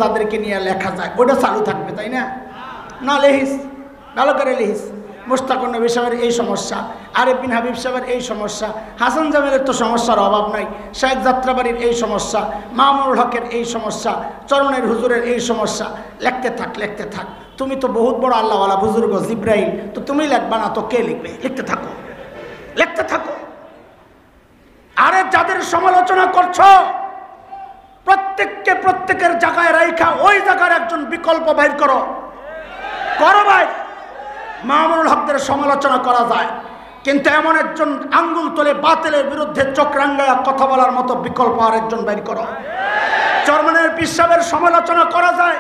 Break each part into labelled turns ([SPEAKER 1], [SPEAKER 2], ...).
[SPEAKER 1] তাদেরকে নিয়ে লেখা যায়, ওটা চালু থাকবে, তাই না? না, লিখিস, ভালো করে লিখিস। মুশতাকুর নবী সাহেবের এই সমস্যা, আরিফ বিন হাবিব সাহেবের এই সমস্যা, হাসান জামিলের তো সমস্যার অভাব নাই, শাহেদ যাত্রাবাড়ির এই সমস্যা, মামুনুল হকের এই সমস্যা, চরণের হুজুরের এই সমস্যা। লিখতে থাক, লিখতে থাক। তুমি তো বহুত বড় আল্লাহওয়ালা বুজুর্গ জিব্রাইল, তো তুমি লিখবা না তো কে লিখবে? লিখতে থাকো, লিখতে থাকো। আরে যাদের সমালোচনা করছো প্রত্যেককে প্রত্যেকের জায়গায় রাইখা ওই জায়গার একজন বিকল্প বাইর করো, করো ভাই। মামুনুল হকদের সমালোচনা করা যায়, কিন্তু এমন একজন আঙ্গুল তোলে বাতিলের বিরুদ্ধে চোখ রাঙ্গায়া কথা বলার মতো বিকল্প আরেকজন বাইর করো। চরমনের পিসাবের সমালোচনা করা যায়,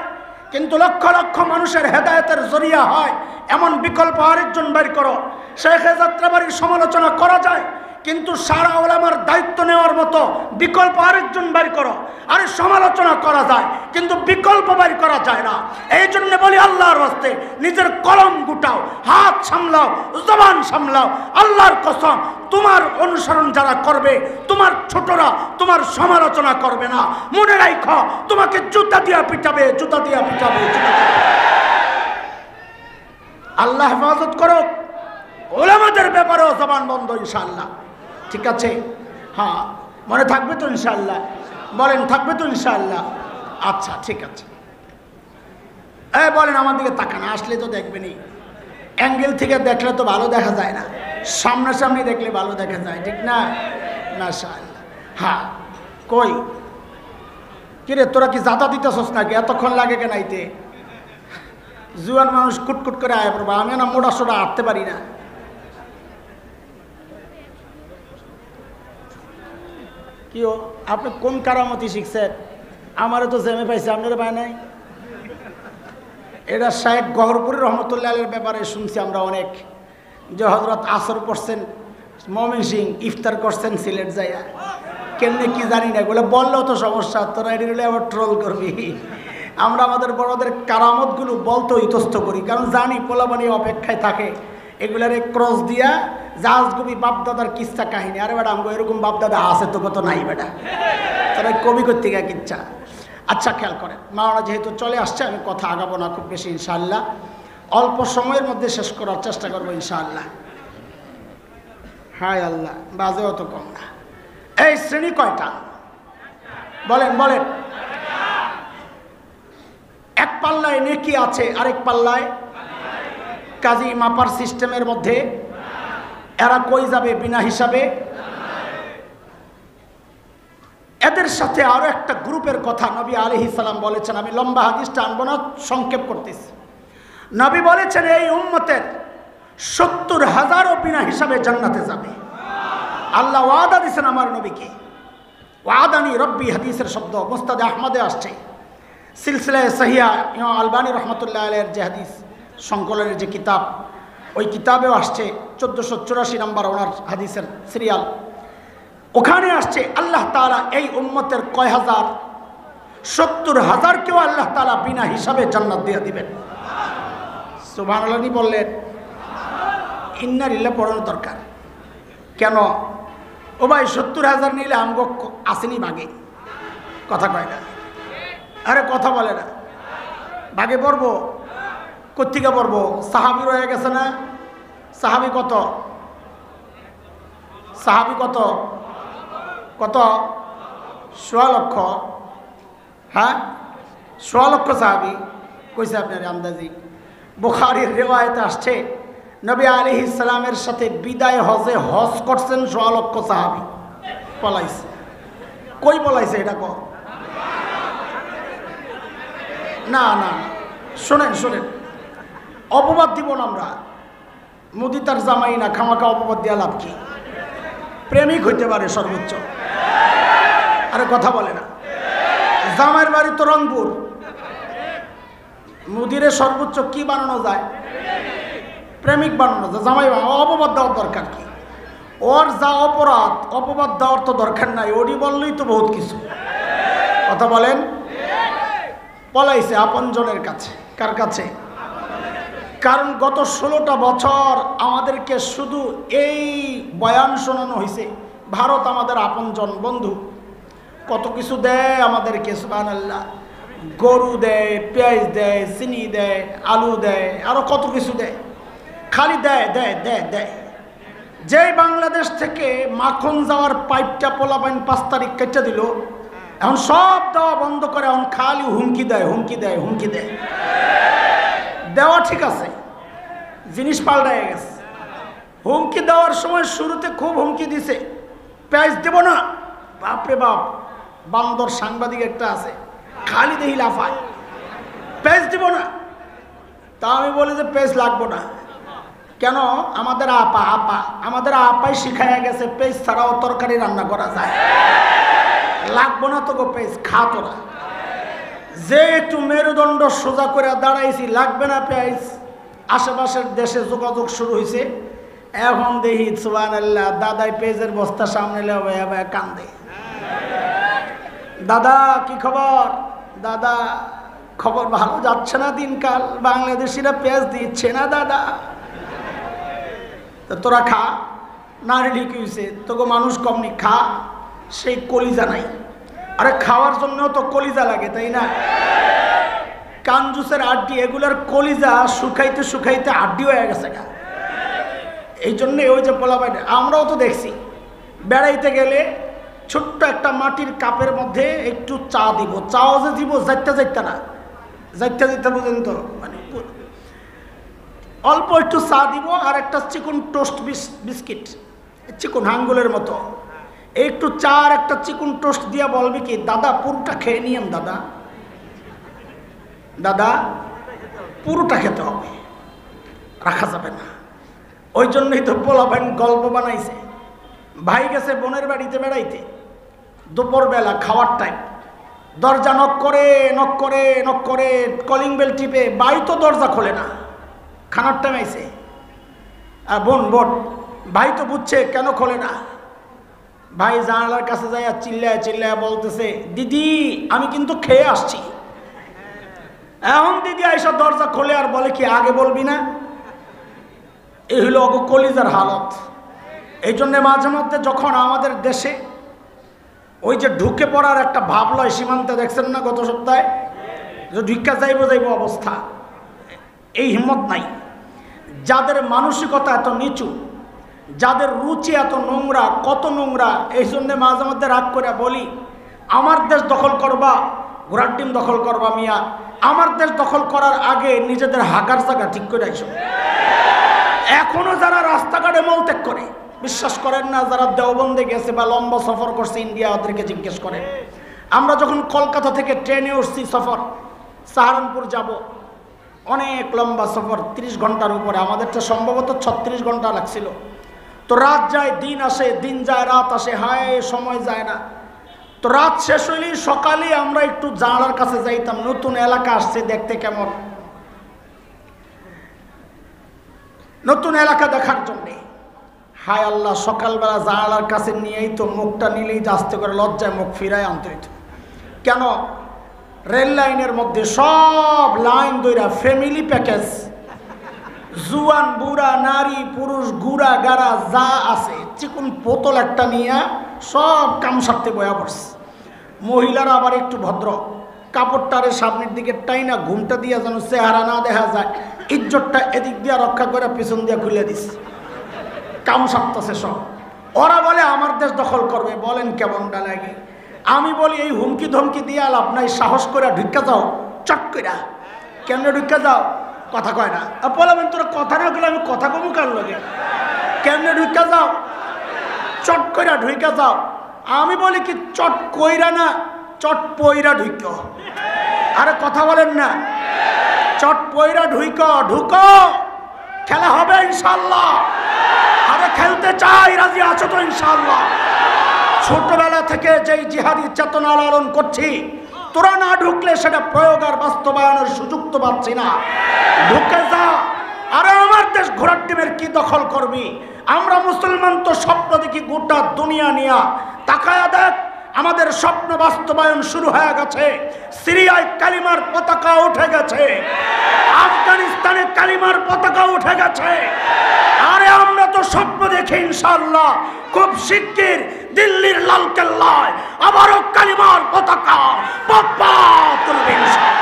[SPEAKER 1] কিন্তু লক্ষ লক্ষ মানুষের হেদায়েতের জরিয়া হয় এমন বিকল্প আরেকজন বাইর করো। শেখ যাত্রাবাড়ির সমালোচনা করা যায়, কিন্তু সারা ওলামার দায়িত্ব নেওয়ার মতো বিকল্প আরেকজন বাইর করো। আরে সমালোচনা করা যায়, কিন্তু বিকল্প বাইর করা যায় না। এই জন্য বলি, আল্লাহর রাস্তে নিজের কলম গুটাও, হাত সামলাও, জবান সামলাও। আল্লাহর কসম, তোমার অনুসরণ যারা করবে, তোমার ছোটরা তোমার সমালোচনা করবে না। মনে রাখো, তোমাকে জুতা দিয়া পিটাবে, জুতা দিয়া পিটাবে। আল্লাহ হেফাজত করো। ওলামাদের ব্যাপারেও জবান বন্ধ ইনশাআল্লাহ, ঠিক আছে? হ্যাঁ, মনে থাকবে তো ইনশাআল্লাহ? বলেন, থাকবে তো ইনশাআল্লাহ? আচ্ছা, ঠিক আছে। বলেন, আমার দিকে তাকান, আসলে তো দেখবেনই। অ্যাঙ্গেল থেকে দেখলে তো ভালো দেখা যায় না, সামনাসামনি দেখলে ভালো দেখা যায়, ঠিক না? মাশাআল্লাহ। হ্যাঁ, কই কিরে, তোরা কি জাতা দিতেছস নাকি? এতক্ষণ লাগে কেন আইতে? জুয়ান মানুষ কুটকুট করে আয় পড়বা, আমি না মোটা সোটা হাঁটতে পারি না। কি ও, আপনি কোন কারামতি শিখছেন? আমারও তো জেমে পাইছে, আপনারা পায় নাই? এটা শায়েখ গহরপুরি রহমতুল্লাহ আলাইহির ব্যাপারে শুনছি আমরা অনেক, যে হযরত আসর পড়ছেন ময়মনসিংহ, ইফতার করছেন সিলেট যাইয়া। কেমনে কি জানি না, এগুলো বললেও তো সমস্যা, তোরা এটি আবার ট্রোল করবি। আমরা আমাদের বড়দের কারামতগুলো বলতে ইতস্ত করি, কারণ জানি পোলাপানি অপেক্ষায় থাকে এগুলারে ক্রস দিয়া জাহাজগুবি বাপদাদার কিচ্ছা কাহিনী। আরে বেটা, আমাকে এরকম বাপদাদা আছে তো কত নাই বেটা, তারা কবি করতে গিয়ে কিচ্ছা। আচ্ছা, খেয়াল করেন, মাওলানা যেহেতু চলে আসছে, আমি কথা আগাবো না খুব বেশি ইনশাআল্লাহ, অল্প সময়ের মধ্যে শেষ করার চেষ্টা করবো ইনশাআল্লাহ। হায় আল্লাহ, বাজেও তো কম না। এই শ্রেণী কয়টা? বলেন বলেন। এক পাল্লায় নেকি আছে, আরেক পাল্লায় কাজী মাপার সিস্টেমের মধ্যে এরা কই যাবে বিনা হিসাবে? এদের সাথে আরো একটা গ্রুপের কথা নবী আলাইহিস সালাম বলেছেন। আমি লম্বা হাদিসটা আনবো না, সংক্ষেপ করতেছি। নবী বলেছেন, এই উম্মতের ৭০,০০০ও বিনা হিসাবে জান্নাতে যাবে। আল্লাহ ওয়াদা দিয়েছেন আমার নবীকে, ওয়াদানি রব্বি, হাদিসের শব্দ মুস্তাদে আহমদে আসছে, সিলসিলায়ে সহিহা ইমাম আলবানী রহমতুল্লাহ আলাইহির যে হাদিস সংকলনের যে কিতাব, ওই কিতাবেও আসছে ১৪৮৪ নম্বর ওনার হাদিসের সিরিয়াল। ওখানে আসছে আল্লাহ তাআলা এই উম্মতের কয় হাজার, ৭০,০০০কেও আল্লাহ তাআলা বিনা হিসাবে জান্নাত দিয়ে দিবেন। সুবহানাল্লাহ বললেন, ইন্না লিল্লাহ পড়ানো দরকার। কেন? ও ভাই, ৭০,০০০ নিলে আমগো আসেনি ভাগে, কথা কয় না। আরে কথা বলে না, ভাগে পড়বো কোত্থেকে পড়বো? সাহাবি রয়ে গেছে না? সাহাবি কত? সাহাবি কত? কত? ১৬ লক্ষ। হ্যাঁ, ১৬ লক্ষ সাহাবি কইছে আপনার আন্দাজি। বুখারীর রিওয়ায়েতে আসছে, নবী আলাইহিস সালামের সাথে বিদায় হজে হজ করছেন ১৬ লক্ষ সাহাবি। পলাইছে। কই পলাইছে এটা কো? না না, শোনেন শোনেন, অপবাদ দিব না আমরা। মুদি তার জামাই না, খামাকা অপবাদ দেওয়া লাভ কি? প্রেমিক হইতে পারে সর্বোচ্চ। আরে কথা বলে না, জামাইয়ের বাড়ি তো রংপুর, মুদিরে সর্বোচ্চ কি বানানো যায়? প্রেমিক বানানো যায়। জামাই অপবাদ দেওয়ার দরকার কি? ওর যা অপরাধ, অপবাদ দেওয়ার তো দরকার নাই, ওরই বললেই তো বহুত কিছু। কথা বলেন। পলাইছে আপনজনের কাছে। কার কাছে? কারণ গত ১৬টা বছর আমাদেরকে শুধু এই বয়ান শোনানো হয়েছে, ভারত আমাদের আপনজন বন্ধু, কত কিছু দেয় আমাদেরকে, সুবহানাল্লাহ। গরু দেয়, পেঁয়াজ দেয়, চিনি দেয়, আলু দেয়, আরো কত কিছু দেয়, খালি দেয় দেয় দেয় দেয়। যেই বাংলাদেশ থেকে মাখন যাওয়ার পাইপটা পোলাপাইন 5 তারিখ কেটে দিল, এখন সব দেওয়া বন্ধ করে, এখন খালি হুমকি দেয়, হুমকি দেয়, হুমকি দেয়। দেওয়া ঠিক আছে, জিনিস পাল্টায় গেছে। হুমকি দেওয়ার সময় শুরুতে খুব হুমকি দিছে, পেঁয়াজ দেব না, বাপরে বাপ, বান্দর সাংবাদিক একটা আছে, খালি দেহি লাফায়, পেঁয়াজ দিব না। তা আমি বলি যে পেঁয়াজ লাগবো না কেন? আমাদের আমাদের আপাই শিখাইয়া গেছে পেঁয়াজ ছাড়াও তরকারি রান্না করা যায়, লাগবো না তো গো পেঁয়াজ, খা তোরা। যে একটু মেরুদণ্ড সোজা করে দাঁড়াইছি, লাগবে না পেঁয়াজ, আশেপাশের দেশে যোগাযোগ শুরু হয়েছে। এখন দেখি সুবহানাল্লাহ, দাদাই পেঁয়াজের বস্তা সামনে কান্দে, দাদা কি খবর? দাদা খবর ভালো যাচ্ছে না দিনকাল, বাংলাদেশিরা পেঁয়াজ দিচ্ছে না দাদা। তোরা খা, নারী ঠিক হয়েছে, তোকে মানুষ কমনি, খা, সেই কলিজা নাই। আরে খাওয়ার জন্য তো কলিজা লাগে, তাই না? কানজুসের আড্ডি, এগুলার কলিজা শুকাইতে শুকাইতে আড্ডি হয়ে গেছে গা। এই জন্যে ওই যে বলা বাইরে, আমরাও তো দেখছি বেড়াইতে গেলে ছোট্ট একটা মাটির কাপের মধ্যে একটু চা দিব, চাও যে দিব যাইতে যাইতে না, যাইতে যাইতে বুঝেন তো, মানে অল্প একটু চা দিব আর একটা চিকন টোস্ট বিস্কিট, চিকন আঙ্গুলের মতো, একটু চা আর একটা চিকন টোস্ট দিয়া বলবি কি, দাদা পুরোটা খেয়ে নিয়েন, দাদা দাদা পুরোটা খেতে হবে, রাখা যাবে না। ওই জন্যই তো পোলাপাইন গল্প বানাইছে, ভাই গেছে বোনের বাড়িতে বেড়াইতে, দুপুরবেলা খাওয়ার টাইম, দরজা নক করে নক করে নক করে, কলিং বেল টিপে, ভাই তো দরজা খোলে না, খানার টাইম আইছে। আর বোন ভাই তো বুঝছে কেন খোলে না, ভাই জানালার কাছে যাইয়া চিল্লায় চিল্লায় বলতেছে, দিদি আমি কিন্তু খেয়ে আসছি। এখন দিদি আইসা দরজা খোলে আর বলে কি, আগে বলবি না? এই হলো অগো কলিজার হালত। এই জন্যে মাঝে মধ্যে যখন আমাদের দেশে ওই যে ঢুকে পড়ার একটা ভাব লয় সীমান্তে, দেখছেন না গত সপ্তাহে যে ঢুকা যাইব অবস্থা, এই হিম্মত নাই। যাদের মানসিকতা এত নিচু, যাদের রুচি এত নোংরা, কত নোংরা, এই জন্যে মাঝে মধ্যে রাগ করে বলি, আমার দেশ দখল করবা, ঘোড়ার ডিম দখল করবা মিয়া, আমার দেশ দখল করার আগে নিজেদের হাগার জায়গা ঠিক করে আইসো। এখনো যারা রাস্তাঘাটে মলত্যাগ করে, বিশ্বাস করেন না, যারা দেওবন্দে গেছে বা লম্বা সফর করছে ইন্ডিয়া, ওদেরকে জিজ্ঞেস করেন। আমরা যখন কলকাতা থেকে ট্রেনে উঠছি, সফর সাহারানপুর যাব, অনেক লম্বা সফর, 30 ঘন্টার উপরে, আমাদেরটা সম্ভবত 36 ঘন্টা লাগছিল। তো রাত যায় দিন আসে, দিন যায় রাত আসে, হায় সময় যায় না। তো রাত শেষ হইলেই সকালে আমরা একটু জানালার কাছে যাইতাম, নতুন এলাকা আসছে দেখতে, কেমন নতুন এলাকা দেখার জন্যে। হায় আল্লাহ, সকালবেলা জানালার কাছে নিয়েই তো মুখটা নিলেই আস্তে করে লজ্জায় মুখ ফিরায় আনতে হইত। কেন? রেল লাইনের মধ্যে সব লাইন দইরা ফ্যামিলি প্যাকেজ, জুয়ান বুড়া নারী পুরুষ গুড়া গাড়া যা আছে, চিকুন বোতল একটা নিয়ে সব কাম সারতে বয়া পড়ছে। মহিলারা আবার একটু ভদ্র, কাপড়টারে সামনের দিকে টাইনা ঘুমটা দিয়া যেন চেহারা না দেখা যায়, ইজ্জতটা এদিক দিয়া রক্ষা করে পিছন দিয়া খুলে দিস, কাম সারতেছে সব। ওরা বলে আমার দেশ দখল করবে, বলেন কেমনটা লাগে? আমি বলি এই হুমকি ধমকি দিয়ে লাভ নাই, সাহস করে ঢুকা যাও, চট করে। কেমনে ঢুকা যাও? কথা কয় না, বলবেন তোরা কথা না গেলে আমি কথা কমু কার লাগে? কেমনে ঢুকা যাও? চট কইরা ঢুকা যাও। আমি বলি কি, চট কইরা না, চট পইরা ঢুক। আরে কথা বলেন না, চট পইরা ঢুকো, খেলা হবে ইনশাল্লাহ। আরে খেলতে চাই, রাজি আছো তো ইনশাল্লাহ? ছোটবেলা থেকে যেই জিহাদি চেতনা লালন করছি, তোরা না ঢুকলে সেটা প্রয়োগ আর বাস্তবায়নের সুযোগ তো পাচ্ছি না। ঢুকে যা। আরে আমার দেশ ঘোড়ার ডিমের কি দখল করবি? আমরা মুসলমান তো স্বপ্ন দেখি গোটা দুনিয়া নিয়া, তাকায়া দেখ আমাদের স্বপ্ন বাস্তবায়ন শুরু হয়ে গেছে। সিরিয়ায় কালিমার পতাকা উঠে গেছে, আফগানিস্তানে কালিমার পতাকা উঠে গেছে। আরে আমরা তো স্বপ্ন দেখে ইনশাআল্লাহ খুব শিগগির দিল্লির লালকেল্লায় আবারও কালিমার পতাকা বাপ্পা তুলবে ইনশাআল্লাহ।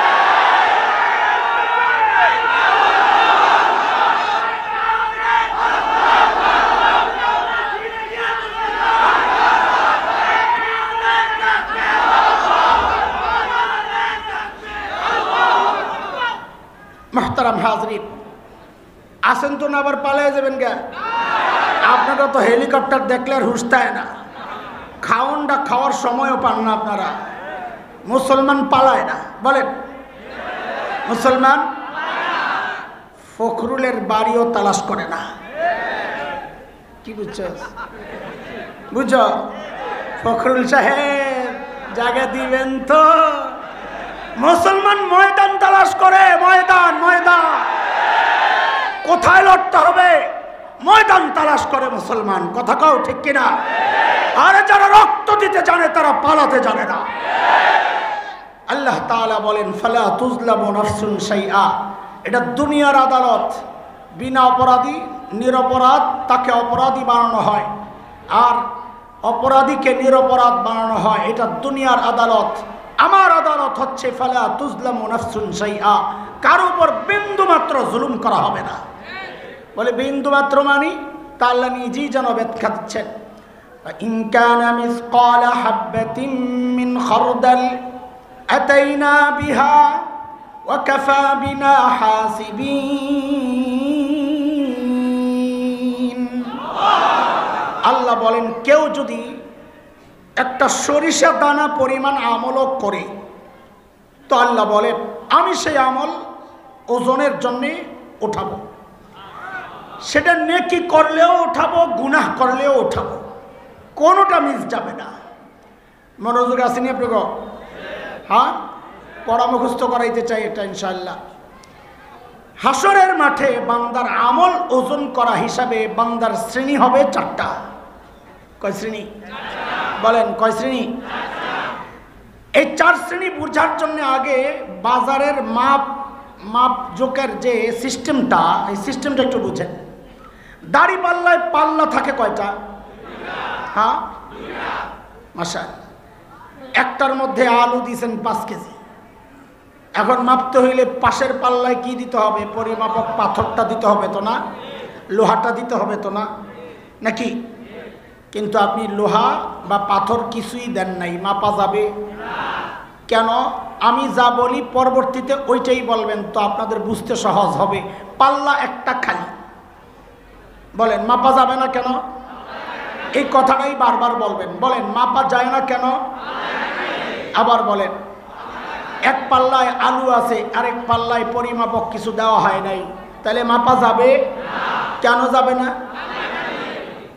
[SPEAKER 1] মুহতারাম হাজরিন, আসেন তো না আবার পালিয়ে যাবেন গা? আপনারা তো হেলিকপ্টার দেখলে আর হুঁশতায় না, খাওনটা খাওয়ার সময়ও পান না আপনারা। মুসলমান পালায় না, বলেন মুসলমান ফখরুলের বাড়িও তালাশ করে না। কি বুঝছো? বুঝো ফখরুল সাহেব জায়গা দিবেন তো? মুসলমান ময়দান তালাশ করে, ময়দান ময়দান কোথায় লড়তে হবে ময়দান তালাশ করে মুসলমান। কথা কও ঠিক কিনা? আরে যারা রক্ত দিতে জানে তারা পালাতে জানে না। আল্লাহ তাআলা বলেন ফালা তুজলামু নাফসুন শাইআ, এটা দুনিয়ার আদালত। বিনা অপরাধী নিরপরাধ তাকে অপরাধী বানানো হয়, আর অপরাধীকে নিরপরাধ বানানো হয়। এটা দুনিয়ার আদালত। আমার আদালত হচ্ছে ফালা তুজলামু নাফসুন শাইআ, কারো উপর বিন্দু মাত্র জুলুম করা হবে না। বলে বিন্দু মাত্র মানি তা আল্লাহ নিজেই যেন ব্যাখ্যা দিচ্ছেন। ইন কানা মিসকালা হাববাতিন মিন খারদাল আতাইনা বিহা ওয়া কাফা বিনা হাসিবিন। আল্লাহ বলেন কেউ যদি একটা সরিষা দানা পরিমাণ আমলও করে, তো আল্লাহ বলেন আমি সেই আমল ওজনের জন্য উঠাবো। সেটা নেকি করলেও উঠাবো, গুনাহ করলেও উঠাবো, কোনোটা মিস যাবে না। মনোযোগ আসেনি আপনাকে? হ্যাঁ, পড়া মুখস্থ করাইতে চাই এটা ইনশাআল্লাহ। হাসরের মাঠে বান্দার আমল ওজন করা হিসাবে বান্দার শ্রেণী হবে চারটা। কয় শ্রেণী? বলেন কয় শ্রেণী? এই চার শ্রেণী বোঝার জন্য আগে বাজারের মাপ জোকের যে সিস্টেমটা, এই সিস্টেমটা একটু বুঝেন। দাড়ি পাল্লায় পাল্লা থাকে কয়টা? হ্যাঁ, মাশাআল্লাহ। একটার মধ্যে আলু দিয়েছেন 5 কেজি। এখন মাপতে হইলে পাশের পাল্লায় কি দিতে হবে? পরিমাপক পাথরটা দিতে হবে তো না? লোহাটা দিতে হবে তো না? নাকি? কিন্তু আপনি লোহা বা পাথর কিছুই দেন নাই, মাপা যাবে কেন? আমি যা বলি পরবর্তীতে ওইটাই বলবেন, তো আপনাদের বুঝতে সহজ হবে। পাল্লা একটা খালি, বলেন মাপা যাবে না কেন? এই কথাটাই বারবার বলবেন। বলেন মাপা যায় না কেন? আবার বলেন এক পাল্লায় আলু আছে, আরেক পাল্লায় পরিমাপক কিছু দেওয়া হয় নাই, তাহলে মাপা যাবে? কেন যাবে না?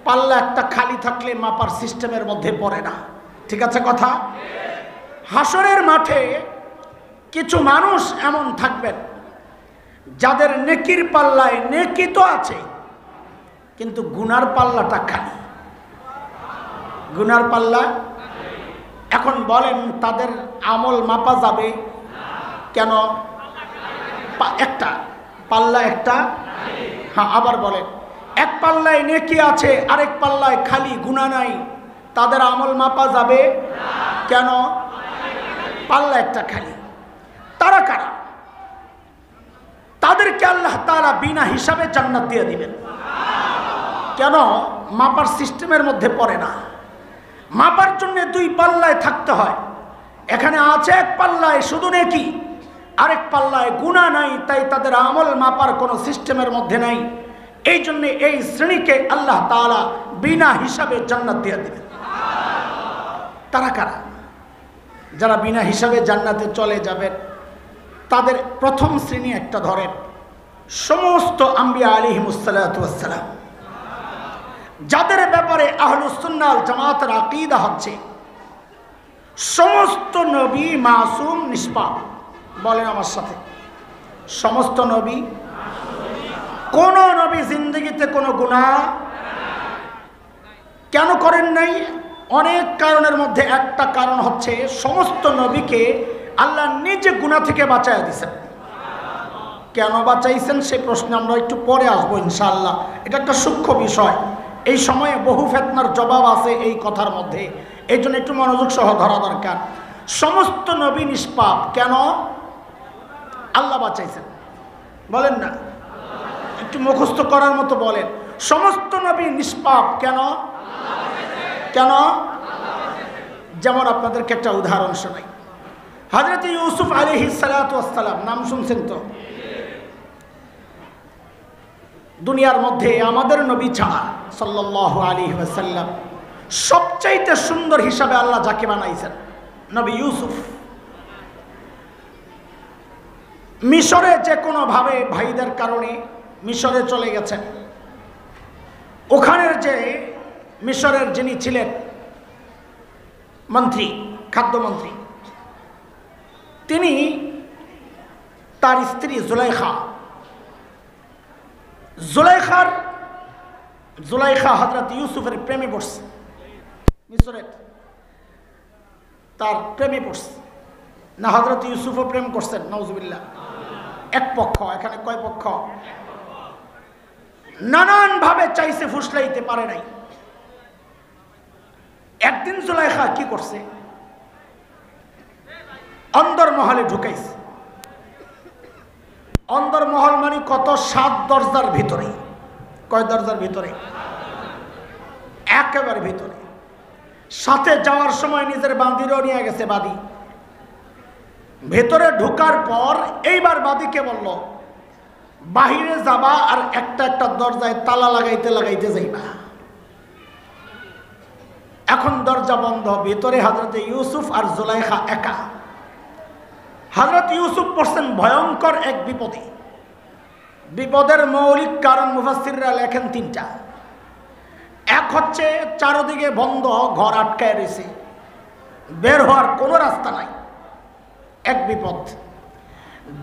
[SPEAKER 1] পাল্লা একটা খালি থাকলে মাপার সিস্টেমের মধ্যে পড়ে না। ঠিক আছে কথা? হাসরের মাঠে কিছু মানুষ এমন থাকবেন যাদের নেকির পাল্লায় নেকি তো আছে, কিন্তু গুনার পাল্লাটা খালি। গুনার পাল্লা। এখন বলেন তাদের আমল মাপা যাবে কেন? একটা পাল্লা একটা। হ্যাঁ, আবার বলেন এক পাল্লায় নেকি আছে, আরেক পাল্লায় খালি, গুনাহ নাই, তাদের আমল মাপা যাবে কেন? পাল্লা একটা খালি। তারা কারা? তাদেরকে আল্লাহ তাআলা বিনা হিসাবে জান্নাত দিয়ে দিবেন। কেন? মাপার সিস্টেমের মধ্যে পড়ে না। মাপার জন্য 2 পাল্লায় থাকতে হয়। এখানে আছে এক পাল্লায় শুধু নেকি, আরেক পাল্লায় গুনাহ নাই, তাই তাদের আমল মাপার কোনো সিস্টেমের মধ্যে নাই। এই জন্য এই শ্রেণীকে আল্লাহ তাআলা বিনা হিসাবে জান্নাত দিয়ে দিবেন। তারা কারা? যারা বিনা হিসাবে জান্নাতে চলে যাবেন, তাদের প্রথম শ্রেণী একটা ধরেন, সমস্ত আম্বিয়া আলাইহিমুস সালাতু ওয়াস সালাম, যাদের ব্যাপারে আহলুস সুন্নাহ ওয়াল জামাতের আকীদা হচ্ছে সমস্ত নবী মাসুম নিষ্পাপ। বলেন আমার সাথে, সমস্ত নবী। কোন নবী জিন্দেগিতে কোনো গুনাহ কেন করেন নাই? অনেক কারণের মধ্যে একটা কারণ হচ্ছে সমস্ত নবীকে আল্লাহ নিজে গুনাহ থেকে বাঁচায়া দিয়েছেন। কেন বাঁচাইছেন সেই প্রশ্নে আমরা একটু পরে আসবো ইনশাআল্লাহ। এটা একটা সূক্ষ্ম বিষয়, এই সময়ে বহু ফিতনার জবাব আছে এই কথার মধ্যে, এই জন্য একটু মনোযোগ সহ ধরা দরকার। সমস্ত নবী নিষ্পাপ, কেন আল্লাহ বাঁচাইছেন বলেন না, একটু মুখস্থ করার মতো বলেন। সমস্ত নবী নিষ্পাপ, কেন কেন? যেমন আপনাদেরকে একটা উদাহরণ শোনাই। হযরত ইউসুফ আলাইহিস সালাতু ওয়াস সালাম, নাম শুনছেন তো? দুনিয়ার মধ্যে আমাদের নবী ছাড়া সাল্লাল্লাহু আলাইহি ওয়াসাল্লাম সবচাইতে সুন্দর হিসাবে আল্লাহ যাকে বানাইছেন, নবী ইউসুফ। মিশরে যে কোনো ভাবে ভাইদের কারণে মিশরে চলে গেছেন। ওখানের যে মিশরের যিনি ছিলেন মন্ত্রী, খাদ্যমন্ত্রী, তিনি তার স্ত্রী জুলাইখা হযরত ইউসুফের প্রেমে পড়ছে, মিশরের তার প্রেমে পড়ছে না, হযরত ইউসুফও প্রেম করছেন, নাউজুবিল্লাহ। এক পক্ষ, এখানে কয় পক্ষ? নানান ভাবে চাইছে, ফুসলাইতে পারে নাই। একদিন জুলাইখা কি করছে, অন্দরমহলে ঢুকাইছে। অন্দরমহল মানে কত? 7 দরজার ভিতরে। কয় দরজার ভিতরে? একেবারে ভিতরে। সাথে যাওয়ার সময় নিজের বাঁধিরও নিয়ে গেছে, বাদী। ভেতরে ঢোকার পর এইবার বাদীকে বলল, বাহিরে যাবা আর একটা একটা দরজায় তালা লাগাইতে লাগাইতে যাইবা। এখন দরজা বন্ধ, ভেতরে হযরত ইউসুফ আর জুলাইখা একা। হযরত ইউসুফ পড়ছেন ভয়ঙ্কর এক বিপদে। বিপদের মৌলিক কারণ মুফাসসিররা লেখেন 3টা। এক হচ্ছে চারদিকে বন্ধ, ঘর আটকায় রয়েছে, বের হওয়ার কোনো রাস্তা নাই, এক বিপদ।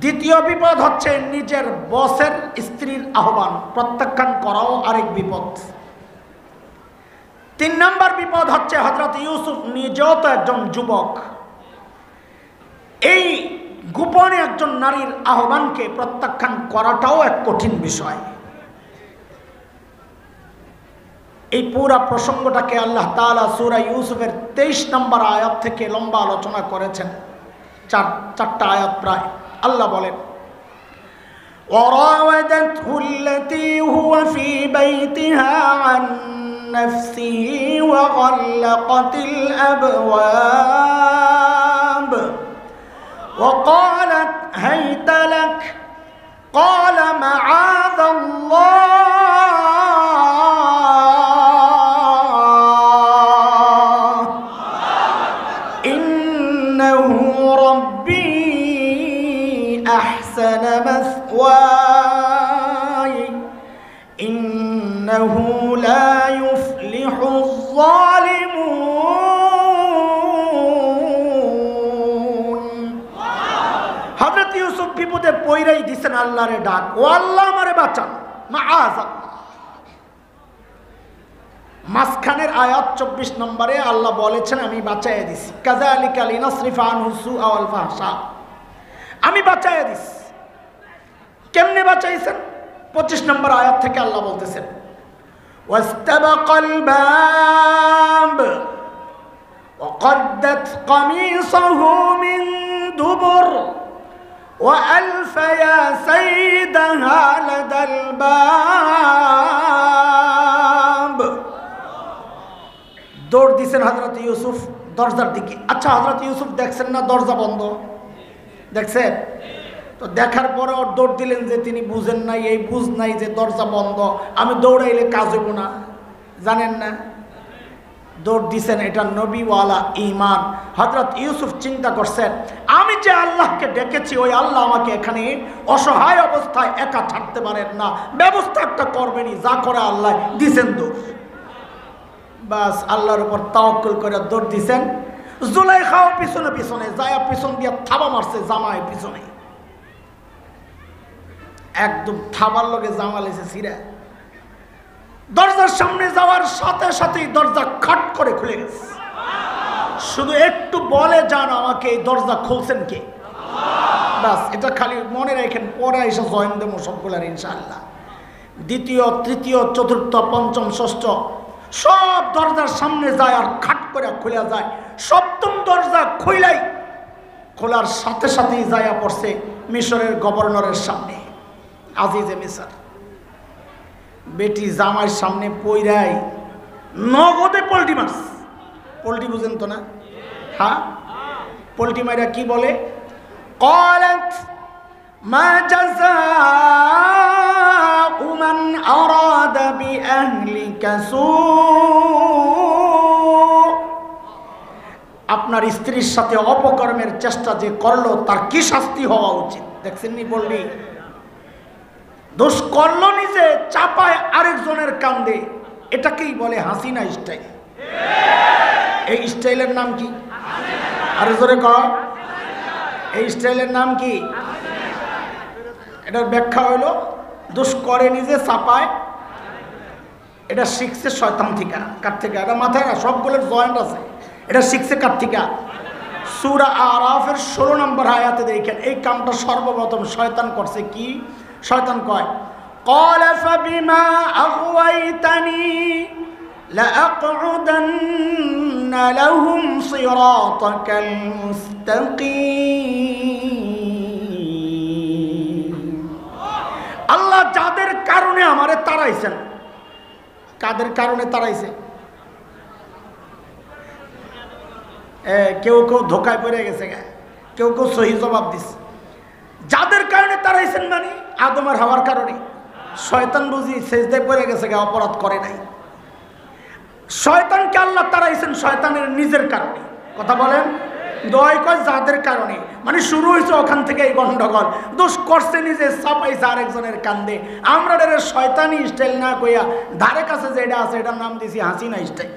[SPEAKER 1] দ্বিতীয় বিপদ হচ্ছে নিজের বসের স্ত্রীর আহ্বান প্রত্যাখ্যান করাও আরেক বিপদ। 3 নম্বর বিপদ হচ্ছে হযরত ইউসুফ নিজেও তো একজন যুবক, এই গোপনে একজন নারীর আহ্বানকে প্রত্যাখ্যান করাটাও এক কঠিন বিষয়। এই পুরা প্রসঙ্গটাকে আল্লাহ তাআলা সূরা ইউসুফের 23 নম্বর আয়াত থেকে লম্বা আলোচনা করেছেন, 4টা আয়াত প্রায়। আল্লাহ বলেন, وراودته التي هو في بيتها عن نفسه وغلقت الأبواب وقالت هيت لك قال معاذ الله إنه ربي أحسن مثواي إنه لا يفلح الظالمون। হযরত ইউসুফ বিপদে পইরাই দিছেন আল্লাহরে ডাক, ও আল্লাহ আমারে বাঁচান, মাআযাল্লাহ। মাঝখানের আয়াত 24 নম্বরে আল্লাহ বলেছেন আমি বাঁচাইয়া দিছি, কাযালিকা লিনাসরিফা আনহু সুআ ওয়াল ফাহশা, আমি বাঁচাইয়া দিছি। কেমনে বাঁচাইছেন? 25 নম্বর আয়াত থেকে আল্লাহ বলতেছেন, ওয়াস্তাবাকাল বাব ওয়াকদ্দাত কামিসাহু মিন দুবুর وألف يا سيدها لدى الباب। দৌড় দিছেন হযরত ইউসুফ দরজার দিকে। আচ্ছা, হযরত ইউসুফ দেখছেন না দরজা বন্ধ? দেখছেন তো? দেখার পরে ওর দৌড় দিলেন যে তিনি বুঝেন নাই, এই বুঝ নাই যে দরজা বন্ধ, আমি দৌড়াইলে কাজ হইব না, জানেন না? দৌড় দিছেন, এটা নবীওয়ালা ঈমান। হযরত ইউসুফ চিন্তা করছেন, আমি যে আল্লাহকে ডেকেছি ওই আল্লাহ আমাকে এখানে অসহায় অবস্থায় একা ছাড়তে পারেন না, ব্যবস্থা একটা করবেনই, যা করে আল্লাহ দিছেন দৌড়। বাস আল্লাহর উপর তাওয়াক্কুল করে দৌড় দিছেন। জুলাইখাও পিছনে পিছনে যায়, পিছন দিয়ে থাবা মারছে জামায় পিছনে, একদম থাবার লগে জামা লেছে ছিঁড়া। দরজার সামনে যাওয়ার সাথে সাথেই দরজা খট করে খুলে গেছে। শুধু একটু বলে যান আমাকে, এই দরজা খুলছেন কে? বাস এটা খালি মনে রাখেন, পরে এসে জয়েন দেবো সবগুলার ইনশাআল্লাহ। দ্বিতীয়, তৃতীয়, চতুর্থ, পঞ্চম, ষষ্ঠ সব দরজার সামনে যায় আর খাট করে খুলে যায়। সপ্তম দরজা খোলার সাথে সাথেই যায়া পড়ছে মিশরের গভর্নরের সামনে, আজিজে মিসর। বেটি জামাইয়ের সামনে পইরাই নগদে পোল্ট্রি মাছ। পোল্ট্রি বুঝেন তো না? হ্যাঁ, পোল্ট্রি মাইরা কি বলে? قالت ما جزاء من أراد بأهلك سوء, আপনার স্ত্রীর সাথে অপকর্মের চেষ্টা যে করলো তার কি শাস্তি হওয়া উচিত? দেখছেন নি বললি, দোষ করলো নিজে, চাপায় আরেকজনের কান্দে। এটাকেই বলে হাসিনা স্টাইল। এই স্টাইলের নাম কি? আরে জোরে কর, এই স্টাইলের নাম কি? এটার ব্যাখ্যা হইল দোষ করে নিজে, চাপায়। এটা শিখছে শয়তান থেকে। কার থেকে? এটা মাথায় না, সবগুলোর জয়েন্ট আছে। এটা শিখছে কার থেকে? সূরা আরাফের 16 নম্বর আয়াতে দেখেন এই কামটা সর্বপ্রথম শয়তান করছে। কি শয়তান কয়? قال فبما أغويتني لأقعدن لهم صراطك المستقيم। আল্লাহ যাদের কারণে আমারে তাড়াইছেন, কাদের কারণে তাড়াইছে? কেউ কেউ ধোকায় পড়ে গেছে, কেউ কেউ সহি জবাব দিচ্ছে। যাদের কারণে তাড়াইছেন মানে আদম আর হাওয়ার কারণে। শয়তান বুঝি সেজদায় পড়ে গেছে, অপরাধ করে নাই। শয়তানকে আল্লাহ তাড়াইছেন শয়তানের নিজের কারণে। কথা বলেন, দয় কয় যাদের কারণে, মানে শুরু হয়েছে ওখান থেকে এই গন্ডগোল। দোষ করছে নিজে, চাপাইছে আরেকজনের কান্দে। আমরা এর শয়তানি স্টাইল না কইয়া ধারে কাছে যেটা আছে এটার নাম দিছি হাসিনা স্টাইল।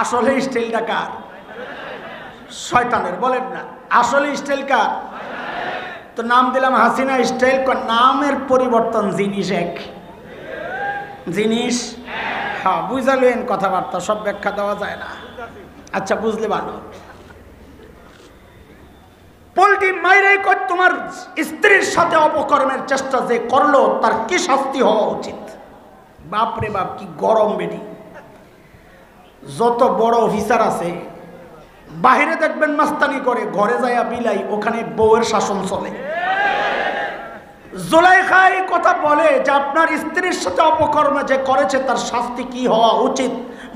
[SPEAKER 1] আসলে স্টাইলটা কার? শয়তানের। বলেন না, আসলে স্টাইল কার? তো নাম দিলাম হাসিনা স্টাইল। নামের পরিবর্তন, জিনিস এক। জিনিস হ্যাঁ, বুঝালেন কথাবার্তা, সব ব্যাখ্যা দেওয়া যায় না। আচ্ছা, বুঝলে ভালো। পোল্ট্রি মাইরাই কই তোমার স্ত্রীর সাথে অপকর্মের চেষ্টা যে করলো তার কি শাস্তি হওয়া উচিত? বাপরে বাপ, কি গরম বেটি। যত বড় অফিসার আছে বাহিরে দেখবেন মাস্তানি করে, ঘরে যায়া বিলাই, ওখানে বউয়ের শাসন চলে। জুলাইখাই কথা বলে যে আপনার স্ত্রীর সাথে অপকর্ম যে করেছে তার শাস্তি কি হওয়া উচিত।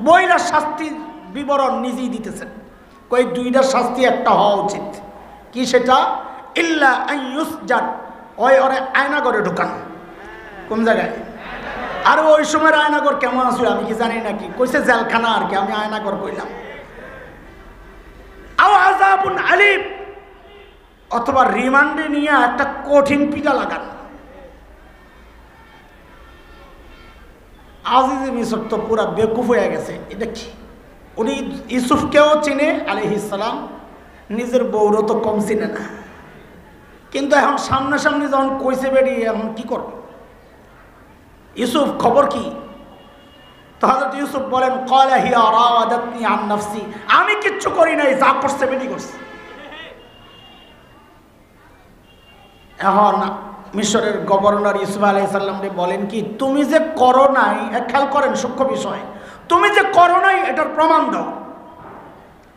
[SPEAKER 1] বইরা শাস্তি বিবরণ নিজেই দিতেছেন। কই দুইটা শাস্তি একটা হওয়া উচিত। কি সেটা? ইল্লা আইয়ুসজাদ, ওই ওরে আয়নাগরে ঢুকান। কোন জায়গায়? আর ওই সময় আয়নাগর কেমন আসলে আমি কি জানি নাকি, কইছে জেলখানা আর কি, আমি আয়নাগর কইলাম। আও আযাবুন আলীম, অথবা রিমান্ডে নিয়ে একটা কঠিন পিটা লাগান। আজিজে মিসর তো পুরা বেকুফ হয়ে গেছে। এটা কি? উনি ইউসুফকেও চিনে আলাইহিস সালাম, নিজের বউরও তো কম চিনে না। কিন্তু এখন সামনাসামনি যখন কইছে বেরিয়ে, এখন কি করবে? ইউসুফ খবর কি? তো হযরত ইউসুফ বলেন, ক্বালা হিয়া রাওয়াদাতনি আন নাফসি, আমি কিচ্ছু করি নাই, যা করছে বেটি করছে। এখন মিশরের গভর্নর ইউসুফ আলাইহিস সালামকে বলেন কি, তুমি যে করো নাই, খেয়াল করেন সূক্ষ্ম বিষয়, তুমি যে করো নাই এটার প্রমাণ দাও।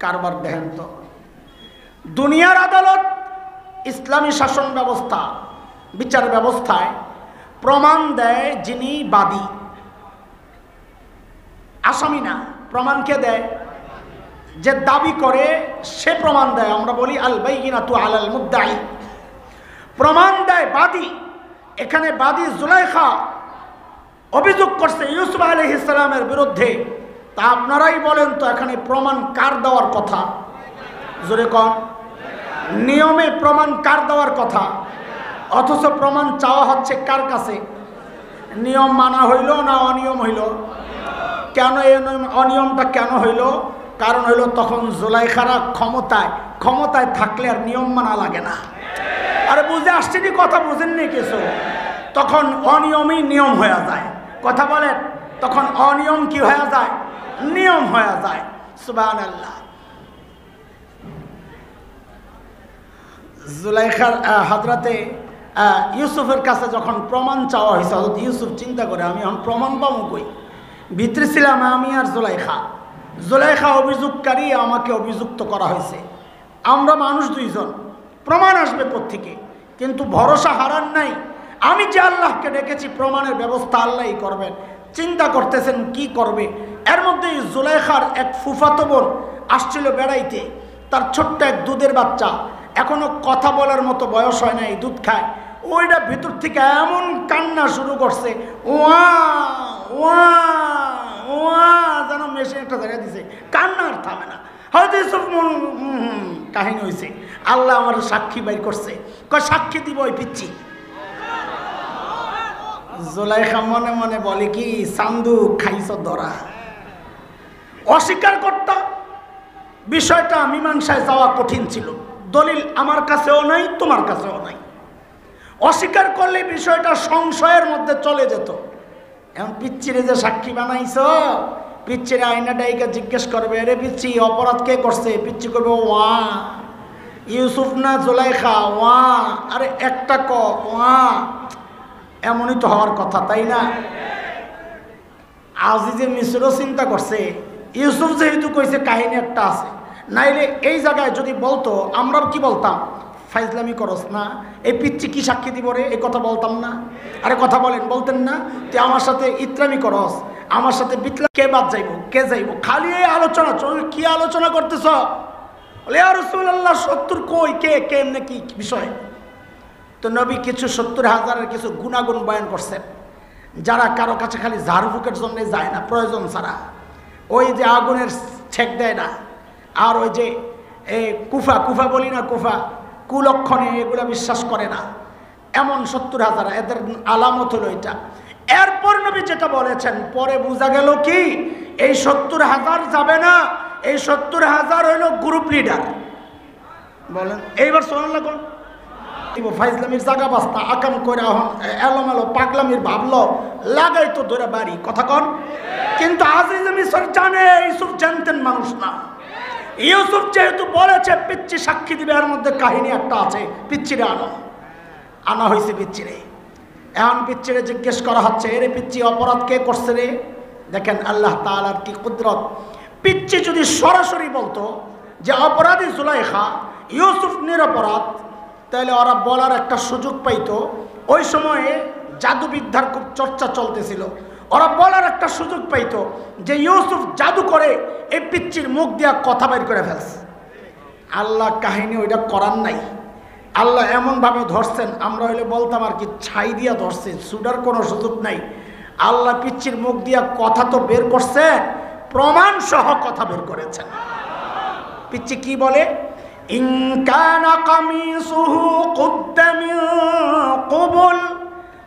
[SPEAKER 1] কারবার দেখেন তো, দুনিয়ার আদালত, ইসলামী শাসন ব্যবস্থা, বিচার ব্যবস্থায় প্রমাণ দেয় যিনি বাদী, আসামি না। প্রমাণ কে দেয়? যে দাবি করে সে প্রমাণ দেয়। আমরা বলি আল বাইয়িনাতু আলাল মুদ্দাই। প্রমাণ দেয় বাদী। এখানে বাদী জুলাইখা অভিযোগ করছে ইউসুফ আলাইহিস সালামের বিরুদ্ধে। তা আপনারাই বলেন তো এখানে প্রমাণ কার দেওয়ার কথা? জোরে কন। নিয়মে প্রমাণ কার দেওয়ার কথা? অথচ প্রমাণ চাওয়া হচ্ছে কার কাছে? নিয়ম মানা হইল না অনিয়ম হইল? কেন এই অনিয়মটা কেন হইল? কারণ হইল তখন জুলাইখারা ক্ষমতায় থাকলে আর নিয়ম মানা লাগে না। আরে বুঝে আসছেনি কথা, বুঝেননি কিছু? তখন অনিয়মই নিয়ম হয়ে যায়। কথা বলেন, তখন অনিয়ম কি হয়ে যায়? নিয়ম হয়ে যায়। সুবহানাল্লাহ। জুলাইখার হযরতে ইউসুফের কাছে যখন প্রমাণ চাওয়া হয়েছে, হযরত ইউসুফ চিন্তা করে আমি এখন প্রমাণ পাবো কই? ভিতরে ছিলাম আমি আর জুলাইখা। জুলাইখা অভিযোগকারী, আমাকে অভিযুক্ত করা হয়েছে। আমরা মানুষ দুইজন, প্রমাণ আসবে কোত্থেকে? কিন্তু ভরসা হারান নাই। আমি যে আল্লাহকে ডেকেছি, প্রমাণের ব্যবস্থা আল্লাহই করবেন। চিন্তা করতেছেন কি করবে। এর মধ্যে জুলাইখার এক ফুফাতো বোন আসছিল বেড়াইতে। তার ছোট্ট এক দুধের বাচ্চা, এখনো কথা বলার মতো বয়স হয় নাই, দুধ খায়। ওইটা ভিতর থেকে এমন কান্না শুরু করছে, ওয়া ওয়া ওয়া, যেন মেশিন একটা জায়গায় দিছে, কান্না আর থামে না। হয়তো এসব কাহিনী হয়েছে। আল্লাহ আমার সাক্ষী বাইর করছে, সাক্ষী দিব ওই পিচ্ছি। জুলাইখা মনে মনে বলে কি, চান্দু খাইছ ধরা। অস্বীকার করতাম, বিষয়টা মীমাংসায় যাওয়া কঠিন ছিল। দলিল আমার কাছেও নাই, তোমার কাছেও নাই। অস্বীকার করলে বিষয়টা সংশয়ের মধ্যে চলে যেত। এখন পিচ্চিরে যে সাক্ষী বানাইছ, পিচ্চিরে আইনা ডাইকে জিজ্ঞেস করবে, আরে পিচ্ছি অপরাধ কে করছে? পিচ্ছি করবে ওয়া, ইউসুফ না জুলাইখা? ওয়া, আরে একটা ক ওয়া। এমনই তো হওয়ার কথা, তাই না? আজিজে মিশরও চিন্তা করছে, ইউসুফ যেহেতু কইছে কাহিনী একটা আছে, নাইলে এই জায়গায় যদি বলতো আমরা কি বলতাম? ফাইজলামি করস না, এই পিচ্ছি কি সাক্ষী দিব রে, এই কথা বলতাম না। আরে কথা বলেন, বলতেন না? তুই আমার সাথে ইত্রামি করস, আমার সাথে বিতলা, কে বাদ যাইব, কে যাইব? খালি এই আলোচনা চল। কি আলোচনা করতেছ? বলে ইয়া রাসূলুল্লাহ, ৭০ কই, কে কে এমনি কি বিষয়? তো নবী কিছু ৭০,০০০-এর কিছু গুণাগুণ বয়ান করছেন, যারা কারো কাছে খালি ঝাড়ফুঁকের জন্য যায় না, প্রয়োজন ছাড়া। ওই যে আগুনের ছেক দেয় না, আর ওই যে কুফা কুফা বলি না, কুফা কুলক্ষণে, এগুলো বিশ্বাস করে না, এমন ৭০,০০০, এদের আলামত হলো এটা। এরপর নবী যেটা বলেছেন, পরে বোঝা গেল কি, এই ৭০,০০০ যাবে না, এই ৭০,০০০ হইল গ্রুপ লিডার। বলেন এইবার সুবহানাল্লাহ কোন ফাইজলামির জায়গা বাস্তা আকাম করে এলোমেলো পাগলামির ভাবলো লাগাই তো ধরে বাড়ি, কথা কন। কিন্তু আজিজে মিসর জানে, ইউসুফ জানতেন মানুষ না। ইউসুফ যেহেতু বলেছে পিচ্ছি সাক্ষী দিবে, এর মধ্যে কাহিনী একটা আছে। পিচ্ছিরে আনা হয়েছে, পিচ্ছিরে। এখন পিচ্ছিরে জিজ্ঞেস করা হচ্ছে, এরে পিচ্ছি অপরাধ কে করছে রে? দেখেন আল্লাহ তাআলার কি কুদরত। পিচ্ছি যদি সরাসরি বলতো যে অপরাধী জুলাইখা, ইউসুফ নিরপরাধ, তাহলে ওরা বলার একটা সুযোগ পাইতো। ওই সময়ে জাদুবিদ্যার খুব চর্চা চলতেছিল, ওরা বলার একটা সুযোগ পাইতো যে ইউসুফ জাদু করে এই পিচ্চির মুখ দিয়া কথা বের করে ফেলছে। আল্লাহ কাহিনী ওইটা করার নাই। আল্লাহ এমনভাবে ধরছেন, আমরা হইলে বলতাম আর কি ছাই দিয়া ধরছে, ছুটার কোনো সুযোগ নাই। আল্লাহ পিচ্চির মুখ দিয়া কথা তো বের করছে, প্রমাণ সহ কথা বের করেছেন। পিচ্চি কি বলে? ইন কানা কামিসুহু কুদ্দা মিন ক্বাবল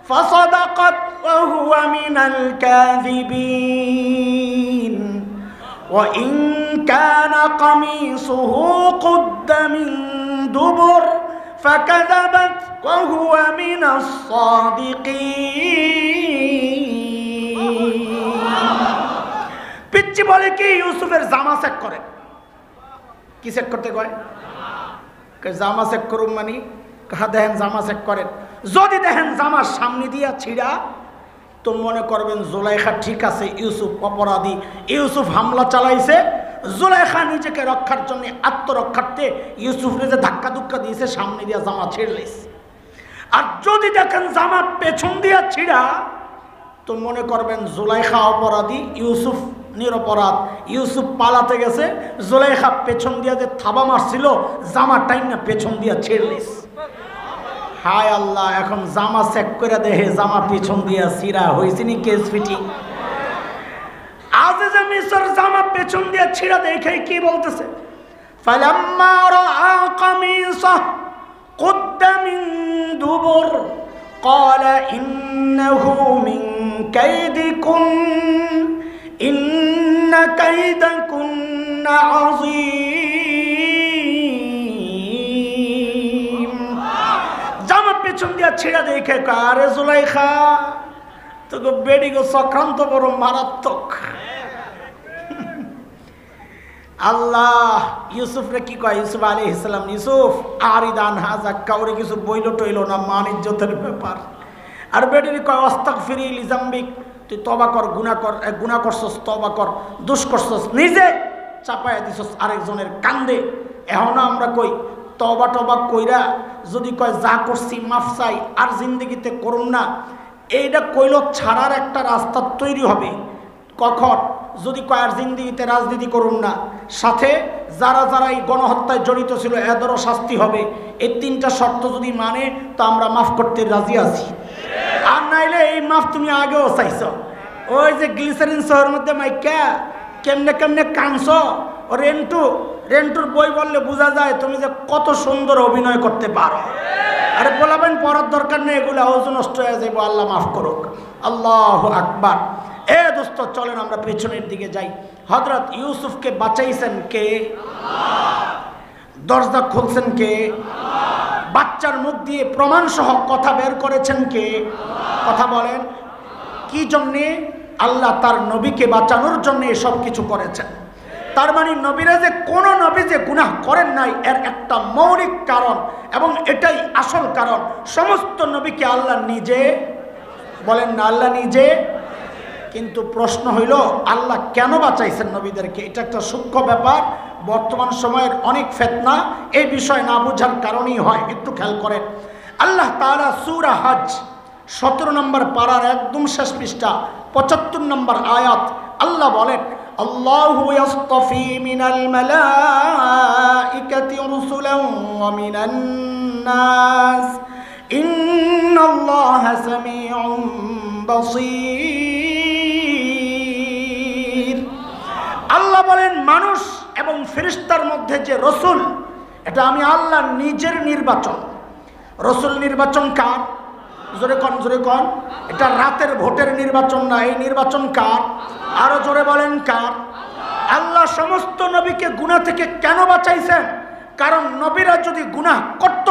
[SPEAKER 1] ফাসাদাকাত ওয়া হুয়া মিনাল কাযিবিন ওয়া ইন কানা কামিসুহু কুদ্দা মিন দুবুর ফাকাযাবাত ওয়া হুয়া মিনাস সাদিকিন। পিচ্চি বলে কি, ইউসুফের জামা চেক করে। কি চেক করতে কয়? জামা চেক করুন মানে দেখেন জামা চেক করেন। যদি দেখেন জামার সামনে দিয়া ছিঁড়া, তো মনে করবেন জুলাইখা ঠিক আছে, ইউসুফ অপরাধী, ইউসুফ হামলা চালাইছে। জুলাইখা নিজেকে রক্ষার জন্য, আত্মরক্ষার্থে ইউসুফরে যে ধাক্কা ধুক্কা দিয়েছে, সামনে দিয়া জামা ছিঁড়লেছে। আর যদি দেখেন জামা পেছন দিয়া ছিঁড়া, তো মনে করবেন জুলাইখা অপরাধী, ইউসুফ নিরপরাধ। ইউসুফ পালাতে গেছে, জুলাইখা পেছন দিয়া যে থাবা মারছিল, জামা টাইম না পেছন দিয়া ছেড়লিস। হায় আল্লাহ, এখন জামা চেক করে দেখে জামা পেছন দিয়া ছিঁড়া হয়েছে নি, কেস ফিটিং। আজিজে মিসর জামা পেছন দিয়া ছিঁড়া দেখে কি বলতেছে? ফালাম্মা রাআ কামিসাহ কুদ্দা মিন দুবুর ক্বালা ইন্নাহু মিন কাইদিকুন ইন্না কাইদাকুন্না আযীম। জামা পেছন দিয়া ছেড়া দেখে, আরে জুলাইখা, তোকে বেডিগো চক্রান্ত বড় মারাত্মক। আল্লাহ ইউসুফ রে কি কয়, ইউসুফ আলাইহিস সালাম, ইউসুফ আরিদান হাজা, কাউরে কিছু বইল টইল না, মান ইজ্জতের ব্যাপার। আর বেটির কয় আস্তাগফিরি লিজাম্বিক, তুই তওবা কর, গুনাহ করছস, তওবা কর, দোষ করছস, নিজে চাপায়া দিছস আরেকজনের কান্দে। এখন আমরা কই তওবা টবা কইরা যদি কয় যা করছি মাফ চাই আর জিন্দগিতে করুন না, এইটা কইল ছাড়ার একটা রাস্তা তৈরি হবে। কখন? যদি কয় আর জিন্দগিতে রাজনীতি করুন না, সাথে যারা যারা এই গণহত্যায় জড়িত ছিল এদেরও শাস্তি হবে, এই তিনটা শর্ত যদি মানে তো আমরা মাফ করতে রাজি আছি। আর নাইলে এই মাফ তুমি আগেও চাইছ। ওই যে গ্লিসারিন শহরের মধ্যে মাইকা কেমনে কেমনে কাঁদছ, রেন্টুর বই বললে বোঝা যায় তুমি যে কত সুন্দর অভিনয় করতে পারো। আরে বলাবেন পড়ার দরকার নেই, এগুলো আওয়াজ নষ্ট হয়ে যাবো, আল্লাহ মাফ করুক। আল্লাহু আকবার। এ দোস্ত চলেন আমরা পেছনের দিকে যাই। হযরত ইউসুফকে বাঁচাইছেন কে? দরজা খুলছেন কে? বাচ্চার মুখ দিয়ে প্রমাণ সহ কথা বের করেছেন কে? কথা বলেন। কি জন্যে? আল্লাহ তার নবীকে বাঁচানোর জন্য সব কিছু করেছেন। তার মানে নবীরা যে কোন নবী যে গুনাহ করেন নাই এর একটা মৌলিক কারণ, এবং এটাই আসল কারণ, সমস্ত নবীকে আল্লাহ নিজে বলেন না, আল্লাহ নিজে। কিন্তু প্রশ্ন হইল আল্লাহ কেন বাঁচাইছেন নবীদেরকে? এটা একটা সূক্ষ্ম ব্যাপার। বর্তমান সময়ের অনেক ফিতনা এই বিষয় না বোঝার কারণেই হয়। একটু খেয়াল করেন, আল্লাহ তাআলা সূরা হজ 17 নম্বর পারার একদম শেষ পৃষ্ঠা 75 নম্বর আয়াত আল্লাহ বলেন, আল্লাহু ইয়াসতাফি মিনাল মালাইকাতি রাসূলান ওয়া মিনান নাস ইন্নাল্লাহা সামিউন বাসীর। আল্লাহ বলেন মানুষ এবং ফেরেশতার মধ্যে যে রাসূল, এটা আমি আল্লাহ নিজের নির্বাচন। রাসূল নির্বাচন কার? জোরে কন, জোরে কন। এটা রাতের ভোটের নির্বাচন না, এই নির্বাচন কার? আরো জোরে বলেন কার? আল্লাহ সমস্ত নবীকে গুনাহ থেকে কেন বাঁচাইছেন? কারণ নবীরা যদি গুনাহ করত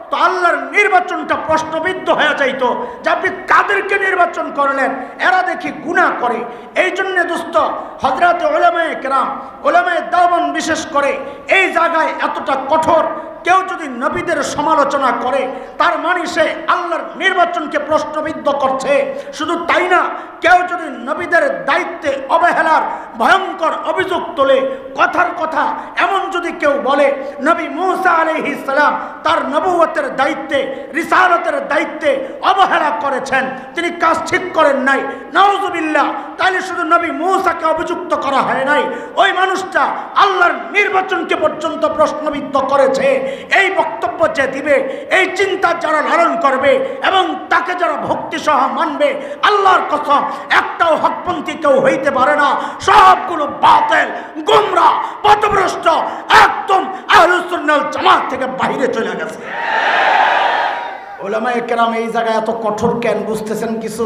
[SPEAKER 1] তো আল্লাহর নির্বাচনটা প্রশ্নবিদ্ধ হয়ে যাইত যে আপনি কাদেরকে নির্বাচন করলেন, এরা দেখি গুনাহ করে। এই জন্য দোস্ত হযরত উলামায়ে কেরাম, উলামায়ে দেওবন্দ বিশেষ করে এই জায়গায় এতটা কঠোর। কেউ যদি নবীদের সমালোচনা করে তার মানে সে আল্লাহর নির্বাচনকে প্রশ্নবিদ্ধ করছে। শুধু তাই না, কেউ যদি নবীদের দায়িত্বে অবহেলার ভয়ঙ্কর অভিযোগ তোলে, কথার কথা এমন যদি কেউ বলে নবী মূসা আলাইহিস সালাম তার নবুয়তের দায়িত্বে, রিসালাতের দায়িত্বে অবহেলা করেছেন, তিনি কাজ ঠিক করেন নাই, নাউযুবিল্লাহ, তাহলে শুধু নবী মূসাকে অভিযুক্ত করা হয় নাই, ওই মানুষটা আল্লাহর নির্বাচনকে পর্যন্ত প্রশ্নবিদ্ধ করেছে। এই বক্তব্য যে দিবে, এই চিন্তা যারা লালন করবে এবং তাকে যারা ভক্তি সহ মানবে, আল্লাহর কসম একটাও হকপন্থী কেউ হইতে পারে না। সবগুলো বাতিল, গোমরাহ, পথভ্রষ্ট, একদম আহলুস সুন্নাহ ওয়াল জামাত থেকে বাইরে চলে গেছে। উলামায়ে কেরাম এই জায়গায় এত কঠোর কেন বুঝতেছেন কিছু?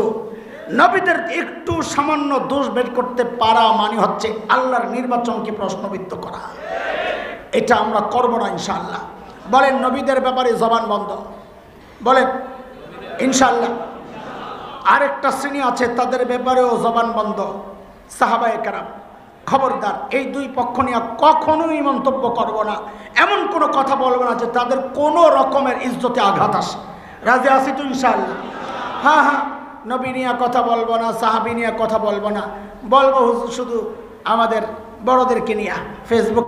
[SPEAKER 1] নবীদের একটু সামান্য দোষ বের করতে পারা মানে হচ্ছে আল্লাহর নির্বাচনকে প্রশ্নবিদ্ধ করা। এটা আমরা করব না ইনশাআল্লাহ। বলেন নবীদের ব্যাপারে জবান বন্ধ, বলেন ইনশাআল্লাহ। আরেকটা শ্রেণী আছে তাদের ব্যাপারেও জবান বন্ধ, সাহাবায়ে কেরাম। খবরদার, এই দুই পক্ষ নিয়ে কখনোই মন্তব্য করব না, এমন কোনো কথা বলবো না যে তাদের কোনো রকমের ইজ্জতে আঘাত আসে। রাজি আছি তো ইনশাআল্লাহ? হ্যাঁ হ্যাঁ, নবী নিয়ে কথা বলবো না, সাহাবী নিয়ে কথা বলবো না, বলবো শুধু আমাদের বড়দেরকে নিয়ে। ফেসবুক